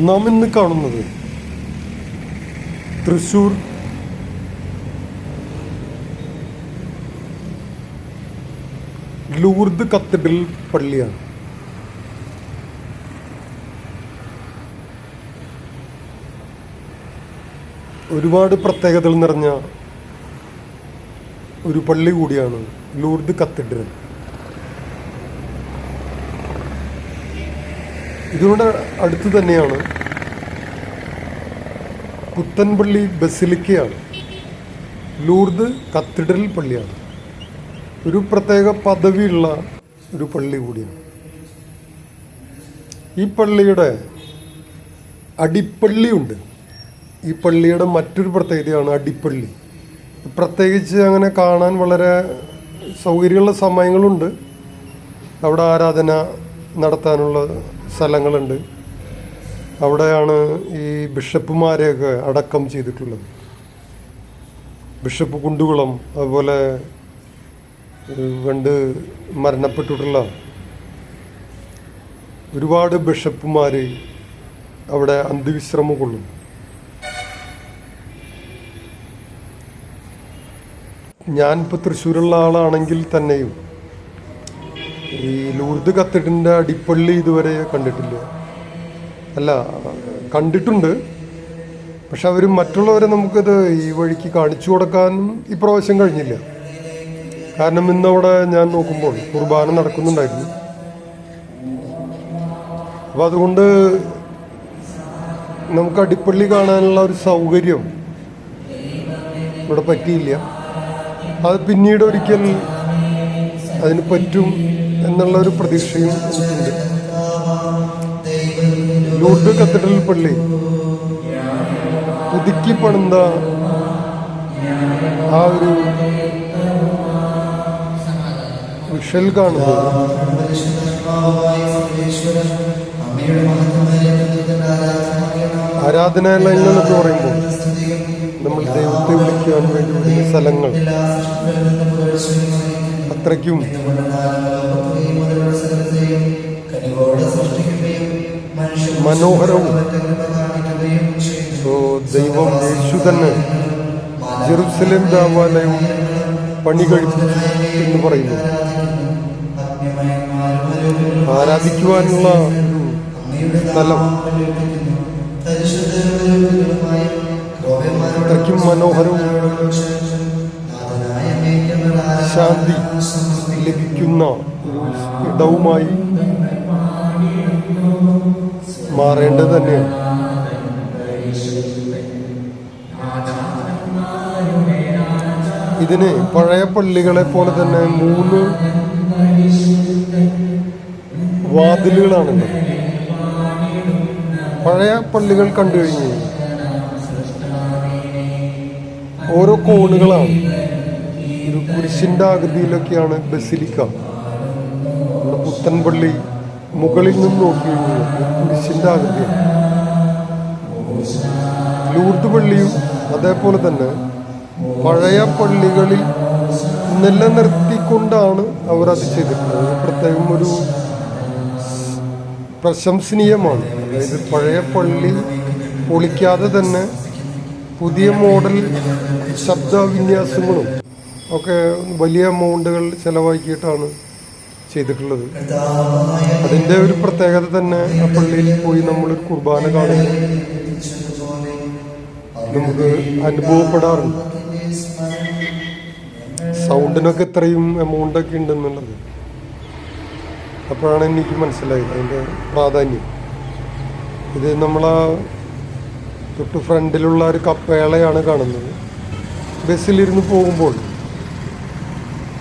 നാം ഇന്ന് കാണുന്നത് തൃശ്ശൂർ ലൂർദ് കത്തീഡ്രൽ പള്ളിയാണ്. ഒരുപാട് പ്രത്യേകതകൾ നിറഞ്ഞ ഒരു പള്ളി കൂടിയാണ് ലൂർദ് കത്തീഡ്രൽ. ഇതിനോട് അടുത്ത് തന്നെയാണ് പുത്തൻപള്ളി ബസിലിക്കയാണ്. ലൂർദ് കത്തീഡ്രൽ പള്ളിയാണ്. ഒരു പ്രത്യേക പദവിയുള്ള ഒരു പള്ളി കൂടിയാണ്. ഈ പള്ളിയുടെ അടിപ്പള്ളിയുണ്ട്. ഈ പള്ളിയുടെ മറ്റൊരു പ്രത്യേകതയാണ് അടിപ്പള്ളി. പ്രത്യേകിച്ച് അങ്ങനെ കാണാൻ വളരെ സൗകര്യമുള്ള സമയങ്ങളുണ്ട്. അവിടെ ആരാധന നടത്താനുള്ള സ്ഥലങ്ങളുണ്ട്. അവിടെയാണ് ഈ ബിഷപ്പുമാരെയൊക്കെ അടക്കം ചെയ്തിട്ടുള്ളത്. ബിഷപ്പ് കുണ്ടുകുളം, അതുപോലെ പണ്ട് മരണപ്പെട്ടിട്ടുള്ള ഒരുപാട് ബിഷപ്പുമാർ അവിടെ അന്ത്യവിശ്രമം കൊള്ളും. ഞാനിപ്പോൾ തൃശ്ശൂരുള്ള ആളാണെങ്കിൽ തന്നെയും ഈ ലൂർദ് കത്തീഡ്രലിൻ്റെ അടിപ്പള്ളി ഇതുവരെ കണ്ടിട്ടില്ല. അല്ല, കണ്ടിട്ടുണ്ട്. പക്ഷെ അവർ മറ്റുള്ളവരെ നമുക്കത് ഈ വഴിക്ക് കാണിച്ചു കൊടുക്കാനും ഇപ്രാവശ്യം കഴിഞ്ഞില്ല. കാരണം ഇന്നവിടെ ഞാൻ നോക്കുമ്പോൾ കുർബാന നടക്കുന്നുണ്ടായിരുന്നു. അപ്പോൾ അതുകൊണ്ട് നമുക്ക് അടിപ്പള്ളി കാണാനുള്ള ഒരു സൗകര്യം ഇവിടെ പറ്റിയില്ല. അത് പിന്നീട് ഒരിക്കൽ അതിന് പറ്റും എന്നുള്ളൊരു പ്രതീക്ഷയും എനിക്കുണ്ട്. ലൂർദ് കത്തീഡ്രൽ പള്ളി പുതുക്കി പണിത ആ ഒരു വിഷൽ കാണുമ്പോൾ ആരാധനാലയങ്ങൾ എന്ന് പറയുമ്പോൾ നമ്മൾ ദൈവത്തെ വിളിക്കുവാൻ വേണ്ടി വരുന്ന സ്ഥലങ്ങൾ അത്രയ്ക്കും മനോഹരവും. ദൈവം യേശു തന്നെ ജെറുസലേം ദേവാലയം പണി കഴിപ്പിച്ചു എന്ന് പറയുന്നു. ആരാധിക്കുവാനുള്ള ഒരു സ്ഥലം അത്രയ്ക്കും മനോഹരവും ശാന്തി ലഭിക്കുന്ന ഒരു ഇടവുമായി മാറേണ്ടത് തന്നെയാണ്. ഇതിന് പഴയ പള്ളികളെ പോലെ തന്നെ 3 വാതിലുകളാണുള്ളത്. പഴയ പള്ളികൾ കണ്ടു കഴിഞ്ഞു ഓരോ കോണുകളാണ്. ഒരു കുരിശിൻ്റെ ആകൃതിയിലൊക്കെയാണ് ബസിലിക്ക. നമ്മുടെ പുത്തൻപള്ളി മുകളിൽ നിന്ന് നോക്കി കഴിഞ്ഞാൽ കുരിശിൻ്റെ ആകൃതിയാണ്. ലൂർദ് പള്ളിയും അതേപോലെ തന്നെ പഴയ പള്ളികളിൽ നിലനിർത്തിക്കൊണ്ടാണ് അവർ അത് ചെയ്തിട്ടുള്ളത്. പ്രത്യേകം ഒരു പ്രശംസനീയമാണ്. അതായത് പഴയ പള്ളി പൊളിക്കാതെ തന്നെ പുതിയ മോഡൽ ശബ്ദവിന്യാസങ്ങളും ഒക്കെ വലിയ എമൗണ്ടുകൾ ചിലവാക്കിയിട്ടാണ് ചെയ്തിട്ടുള്ളത്. അതിൻ്റെ ഒരു പ്രത്യേകത തന്നെ ആ പള്ളിയിൽ പോയി നമ്മൾ കുർബാന കാണുമ്പോൾ നമുക്ക് അനുഭവപ്പെടാറുണ്ട്. സൗണ്ടിനൊക്കെ ഇത്രയും എമൗണ്ടൊക്കെ ഉണ്ടെന്നുള്ളത് അപ്പോഴാണ് എനിക്ക് മനസ്സിലായത് അതിൻ്റെ പ്രാധാന്യം. ഇത് നമ്മളാ തൊട്ട് ഫ്രണ്ടിലുള്ള ഒരു കപ്പേളയാണ് കാണുന്നത്. ബസ്സിലിരുന്ന് പോകുമ്പോൾ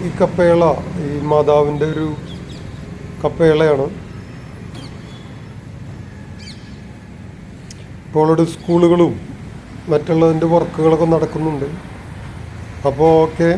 ഈ കപ്പേള ഈ മാതാവിൻ്റെ ഒരു കപ്പേളയാണ്. ഇപ്പോൾ അവിടെ സ്കൂളുകളും മറ്റുള്ളതിൻ്റെ വർക്കുകളൊക്കെ നടക്കുന്നുണ്ട്. അപ്പോൾ ഓക്കെ.